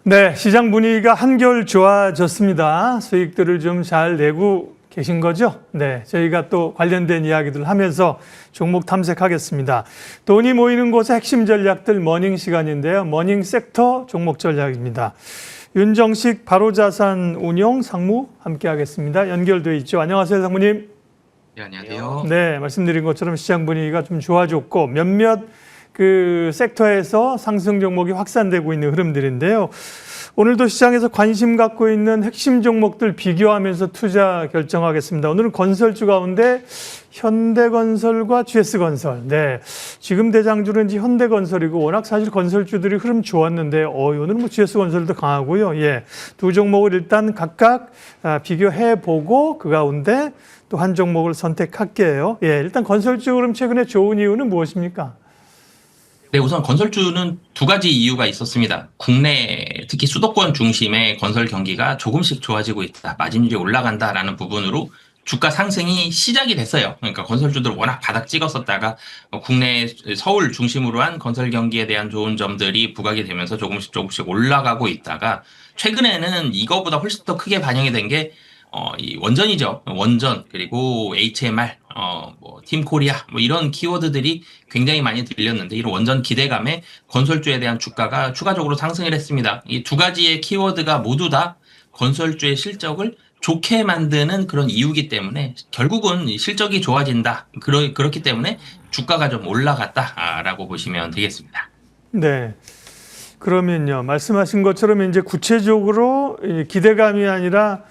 네, 시장 분위기가 한결 좋아졌습니다. 수익들을 좀 잘 내고 계신 거죠? 네, 저희가 또 관련된 이야기들 하면서 종목 탐색하겠습니다. 돈이 모이는 곳의 핵심 전략들 머닝 시간인데요. 머닝 섹터 종목 전략입니다. 윤정식 바로자산 운용 상무 함께하겠습니다. 연결돼 있죠. 안녕하세요, 상무님. 네, 안녕하세요. 네, 말씀드린 것처럼 시장 분위기가 좀 좋아졌고 몇몇 섹터에서 상승 종목이 확산되고 있는 흐름들인데요. 오늘도 시장에서 관심 갖고 있는 핵심 종목들 비교하면서 투자 결정하겠습니다. 오늘은 건설주 가운데 현대건설과 GS건설. 네, 지금 대장주는 이제 현대건설이고 워낙 사실 건설주들이 흐름 좋았는데 오늘은 뭐 GS건설도 강하고요. 예, 두 종목을 일단 각각 비교해보고 그 가운데 또 한 종목을 선택할게요. 예, 일단 건설주 흐름 최근에 좋은 이유는 무엇입니까? 네, 우선 건설주는 두 가지 이유가 있었습니다. 국내 특히 수도권 중심의 건설 경기가 조금씩 좋아지고 있다. 마진율이 올라간다라는 부분으로 주가 상승이 시작이 됐어요. 그러니까 건설주들 워낙 바닥 찍었었다가 국내 서울 중심으로 한 건설 경기에 대한 좋은 점들이 부각이 되면서 조금씩 올라가고 있다가 최근에는 이거보다 훨씬 더 크게 반영이 된 게 이 원전이죠. 원전, 그리고 HMR, 팀코리아, 이런 키워드들이 굉장히 많이 들렸는데, 이런 원전 기대감에 건설주에 대한 주가가 추가적으로 상승을 했습니다. 이 두 가지의 키워드가 모두 다 건설주의 실적을 좋게 만드는 그런 이유기 때문에, 결국은 실적이 좋아진다. 그렇기 때문에 주가가 좀 올라갔다라고 보시면 되겠습니다. 네. 그러면요, 말씀하신 것처럼 이제 구체적으로 기대감이 아니라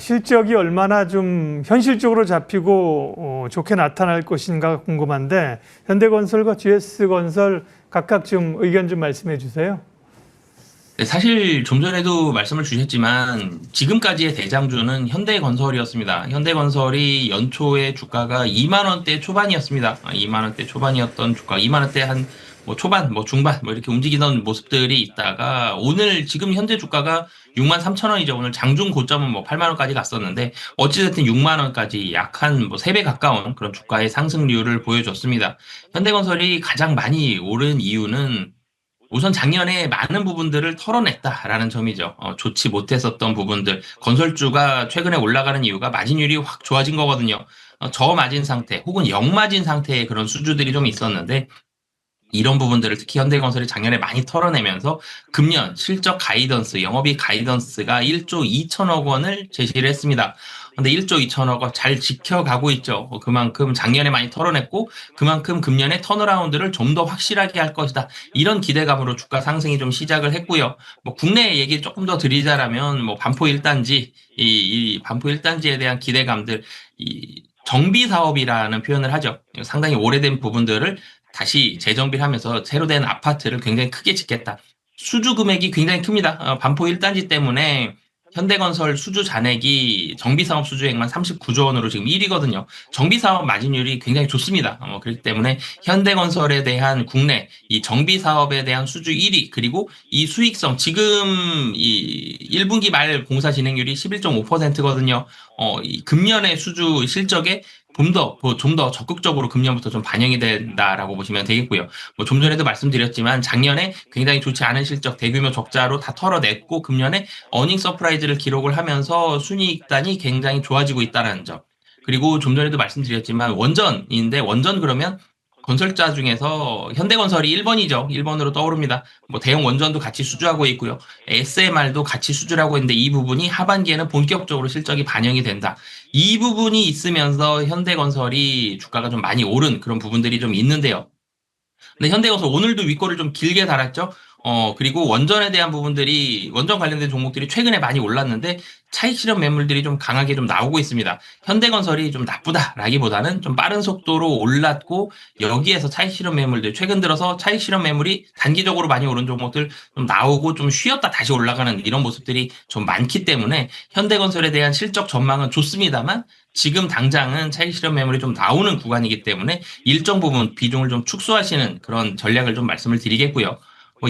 실적이 얼마나 좀 현실적으로 잡히고 좋게 나타날 것인가 궁금한데 현대건설과 GS건설 각각 좀 의견 좀 말씀해 주세요. 네, 사실 좀 전에도 말씀을 주셨지만 지금까지의 대장주는 현대건설이었습니다. 현대건설이 연초에 주가가 2만 원대 초반이었습니다. 2만 원대 초반이었던 주가, 2만 원대 한 초반, 중반 이렇게 움직이던 모습들이 있다가 오늘 지금 현재 주가가 6만 3천 원이죠. 오늘 장중 고점은 8만 원까지 갔었는데 어찌됐든 6만 원까지 약 한 3배 가까운 그런 주가의 상승률을 보여줬습니다. 현대건설이 가장 많이 오른 이유는 우선 작년에 많은 부분들을 털어냈다라는 점이죠. 좋지 못했었던 부분들. 건설주가 최근에 올라가는 이유가 마진율이 확 좋아진 거거든요. 저마진 상태 혹은 역마진 상태의 그런 수주들이 좀 있었는데 이런 부분들을 특히 현대건설이 작년에 많이 털어내면서 금년 실적 가이던스, 영업이익 가이던스가 1조 2천억 원을 제시를 했습니다. 근데 1조 2천억 원 잘 지켜가고 있죠. 그만큼 작년에 많이 털어냈고 그만큼 금년에 턴어라운드를 좀 더 확실하게 할 것이다. 이런 기대감으로 주가 상승이 좀 시작을 했고요. 국내 얘기 조금 더 드리자라면 반포 1단지, 이 반포 1단지에 대한 기대감들, 이 정비 사업이라는 표현을 하죠. 상당히 오래된 부분들을 다시 재정비를 하면서 새로 된 아파트를 굉장히 크게 짓겠다. 수주 금액이 굉장히 큽니다. 반포 1단지 때문에 현대건설 수주 잔액이 정비사업 수주액만 39조 원으로 지금 1위거든요. 정비사업 마진율이 굉장히 좋습니다. 그렇기 때문에 현대건설에 대한 국내 이 정비사업에 대한 수주 1위 그리고 이 수익성 지금 이 1분기 말 공사 진행률이 11.5%거든요. 이 금년의 수주 실적에 좀 더 적극적으로 금년부터 좀 반영이 된다라고 보시면 되겠고요. 좀 전에도 말씀드렸지만 작년에 굉장히 좋지 않은 실적 대규모 적자로 다 털어냈고 금년에 어닝 서프라이즈를 기록을 하면서 순이익단이 굉장히 좋아지고 있다는 점. 그리고 좀 전에도 말씀드렸지만 원전인데 원전 그러면 건설자 중에서 현대건설이 1번이죠. 1번으로 떠오릅니다. 대형 원전도 같이 수주하고 있고요. SMR도 같이 수주를 하고 있는데 이 부분이 하반기에는 본격적으로 실적이 반영이 된다. 이 부분이 있으면서 현대건설이 주가가 좀 많이 오른 그런 부분들이 좀 있는데요. 근데 현대건설 오늘도 윗골을 좀 길게 달았죠. 그리고 원전에 대한 부분들이, 원전 관련된 종목들이 최근에 많이 올랐는데 차익 실현 매물들이 좀 강하게 좀 나오고 있습니다. 현대건설이 좀 나쁘다라기보다는 좀 빠른 속도로 올랐고 여기에서 차익 실현 매물들, 최근 들어서 차익 실현 매물이 단기적으로 많이 오른 종목들 좀 나오고 좀 쉬었다 다시 올라가는 이런 모습들이 좀 많기 때문에 현대건설에 대한 실적 전망은 좋습니다만 지금 당장은 차익 실현 매물이 좀 나오는 구간이기 때문에 일정 부분 비중을 좀 축소하시는 그런 전략을 좀 말씀을 드리겠고요.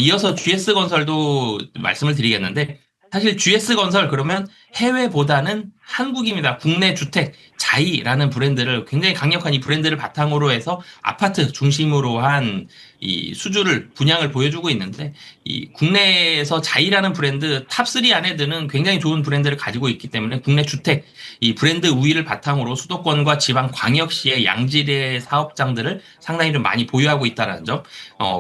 이어서 GS건설도 말씀을 드리겠는데 사실 GS건설 그러면 해외보다는 한국입니다. 국내 주택 자이라는 브랜드를 굉장히 강력한 이 브랜드를 바탕으로 해서 아파트 중심으로 한 이 수주를 분양을 보여주고 있는데 이 국내에서 자이라는 브랜드 탑3 안에 드는 굉장히 좋은 브랜드를 가지고 있기 때문에 국내 주택 이 브랜드 우위를 바탕으로 수도권과 지방 광역시의 양질의 사업장들을 상당히 좀 많이 보유하고 있다는 점.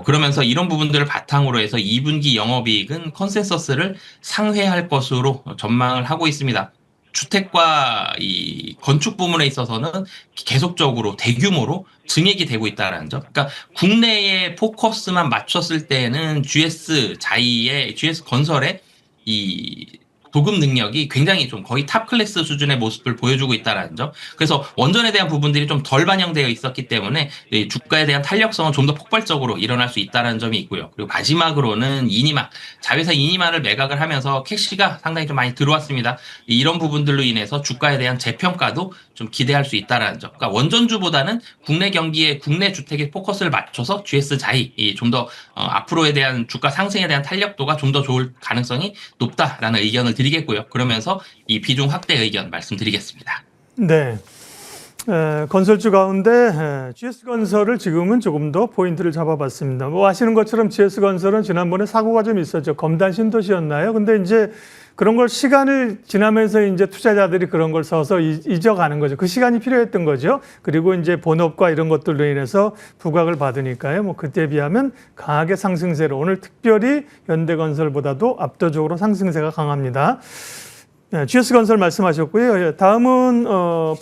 그러면서 이런 부분들을 바탕으로 해서 2분기 영업이익은 컨센서스를 상회할 것으로 전망을 하고 있습니다. 주택과 이 건축 부문에 있어서는 계속적으로 대규모로 증액이 되고 있다는 점. 그러니까 국내에 포커스만 맞췄을 때는 GS 건설의 이 도급 능력이 굉장히 좀 거의 탑 클래스 수준의 모습을 보여주고 있다는 점. 그래서 원전에 대한 부분들이 좀 덜 반영되어 있었기 때문에 이 주가에 대한 탄력성은 좀 더 폭발적으로 일어날 수 있다는 점이 있고요. 그리고 마지막으로는 이니마, 자회사 이니마를 매각을 하면서 캐시가 상당히 좀 많이 들어왔습니다. 이런 부분들로 인해서 주가에 대한 재평가도 좀 기대할 수 있다는 점. 그러니까 원전주보다는 국내 경기에 국내 주택에 포커스를 맞춰서 GS 자이 좀 더 앞으로에 대한 주가 상승에 대한 탄력도가 좀 더 좋을 가능성이 높다라는 의견을 드리겠고요. 그러면서 이 비중 확대 의견 말씀드리겠습니다. 네. 건설주 가운데 GS건설을 지금은 조금 더 포인트를 잡아봤습니다. 뭐 아시는 것처럼 GS건설은 지난번에 사고가 좀 있었죠. 검단 신도시였나요? 근데 이제 그런 걸 시간을 지나면서 이제 투자자들이 그런 걸 써서 잊어가는 거죠. 그 시간이 필요했던 거죠. 그리고 이제 본업과 이런 것들로 인해서 부각을 받으니까요. 뭐 그때에 비하면 강하게 상승세로 오늘 특별히 현대건설보다도 압도적으로 상승세가 강합니다. 네, GS건설 말씀하셨고요. 다음은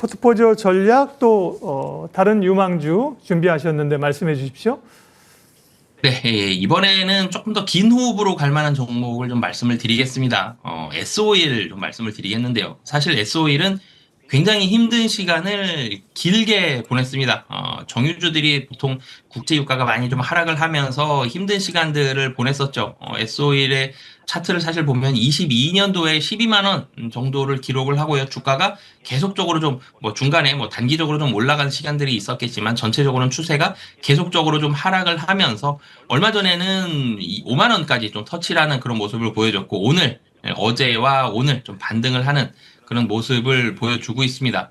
포트폴리오 전략 또 다른 유망주 준비하셨는데 말씀해 주십시오. 네, 이번에는 조금 더 긴 호흡으로 갈 만한 종목을 좀 말씀을 드리겠습니다. S-OIL 좀 말씀을 드리겠는데요. 사실 S-OIL은 굉장히 힘든 시간을 길게 보냈습니다. 정유주들이 보통 국제유가가 많이 좀 하락을 하면서 힘든 시간들을 보냈었죠. S-OIL의 차트를 사실 보면 22년도에 12만 원 정도를 기록을 하고요. 주가가 계속적으로 좀 뭐 중간에 뭐 단기적으로 좀 올라간 시간들이 있었겠지만 전체적으로는 추세가 계속적으로 좀 하락을 하면서 얼마 전에는 5만 원까지 좀 터치를 하는 그런 모습을 보여줬고 오늘 어제와 오늘 좀 반등을 하는 그런 모습을 보여주고 있습니다.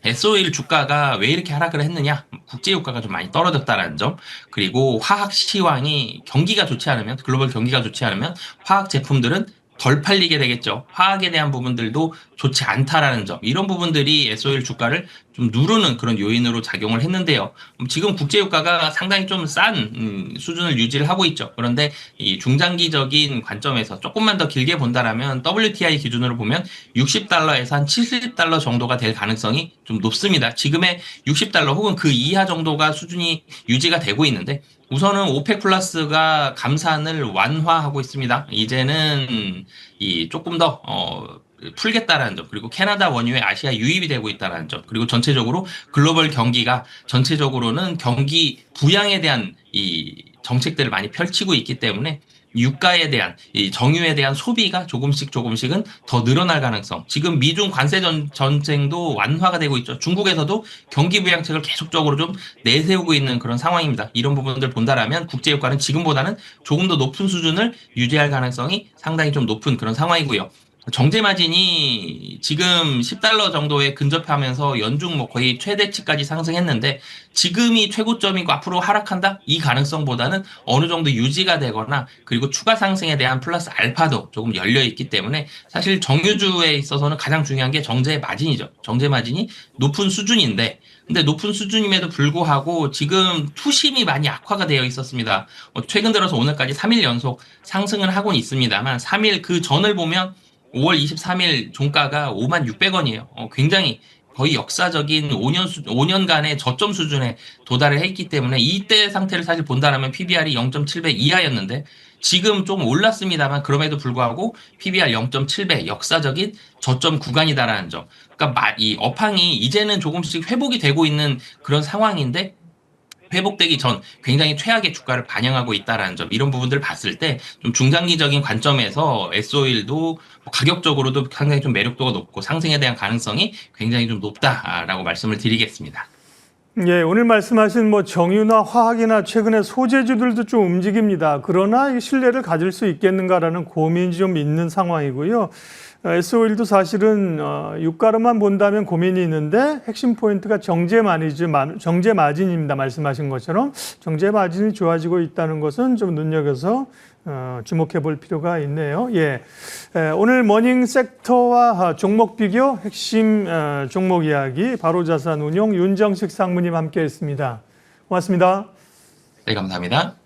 S-OIL 주가가 왜 이렇게 하락을 했느냐? 국제유가가 좀 많이 떨어졌다는 점, 그리고 화학 시황이 경기가 좋지 않으면, 글로벌 경기가 좋지 않으면 화학 제품들은 덜 팔리게 되겠죠. 화학에 대한 부분들도 좋지 않다라는 점. 이런 부분들이 S-OIL 주가를 좀 누르는 그런 요인으로 작용을 했는데요. 지금 국제유가가 상당히 좀 싼 수준을 유지를 하고 있죠. 그런데 이 중장기적인 관점에서 조금만 더 길게 본다라면 WTI 기준으로 보면 60달러에서 한 70달러 정도가 될 가능성이 좀 높습니다. 지금의 60달러 혹은 그 이하 정도가 수준이 유지가 되고 있는데 우선은 오펙 플러스가 감산을 완화하고 있습니다. 이제는 이 조금 더 풀겠다라는 점, 그리고 캐나다 원유에 아시아 유입이 되고 있다는 점, 그리고 전체적으로 글로벌 경기가 전체적으로는 경기 부양에 대한 이 정책들을 많이 펼치고 있기 때문에 유가에 대한 이 정유에 대한 소비가 조금씩은 더 늘어날 가능성. 지금 미중 관세 전쟁도 완화가 되고 있죠. 중국에서도 경기 부양책을 계속적으로 좀 내세우고 있는 그런 상황입니다. 이런 부분들 본다라면 국제유가는 지금보다는 조금 더 높은 수준을 유지할 가능성이 상당히 좀 높은 그런 상황이고요. 정제 마진이 지금 10달러 정도에 근접하면서 연중 뭐 거의 최대치까지 상승했는데 지금이 최고점이고 앞으로 하락한다? 이 가능성보다는 어느 정도 유지가 되거나 그리고 추가 상승에 대한 플러스 알파도 조금 열려 있기 때문에 사실 정유주에 있어서는 가장 중요한 게 정제 마진이죠. 정제 마진이 높은 수준인데 근데 높은 수준임에도 불구하고 지금 투심이 많이 악화가 되어 있었습니다. 최근 들어서 오늘까지 3일 연속 상승을 하고는 있습니다만 3일 그 전을 보면 5월 23일 종가가 56,600원이에요. 굉장히 거의 역사적인 5년간의 저점 수준에 도달을 했기 때문에 이때 상태를 사실 본다라면 PBR이 0.7배 이하였는데 지금 좀 올랐습니다만 그럼에도 불구하고 PBR 0.7배 역사적인 저점 구간이다라는 점. 그러니까 이 업황이 이제는 조금씩 회복이 되고 있는 그런 상황인데 회복되기 전 굉장히 최악의 주가를 반영하고 있다라는 점, 이런 부분들을 봤을 때 좀 중장기적인 관점에서 S-OIL도 가격적으로도 상당히 좀 매력도가 높고 상승에 대한 가능성이 굉장히 좀 높다라고 말씀을 드리겠습니다. 예, 오늘 말씀하신 뭐 정유나 화학이나 최근에 소재주들도 좀 움직입니다. 그러나 이 신뢰를 가질 수 있겠는가라는 고민이 좀 있는 상황이고요. S51도 사실은 유가로만 본다면 고민이 있는데 핵심 포인트가 정제 마진입니다. 말씀하신 것처럼 정제 마진이 좋아지고 있다는 것은 좀 눈여겨서 주목해 볼 필요가 있네요. 예, 오늘 머닝 섹터와 종목 비교 핵심 종목 이야기 바로자산운용 윤정식 상무님 함께했습니다. 고맙습니다. 네, 감사합니다.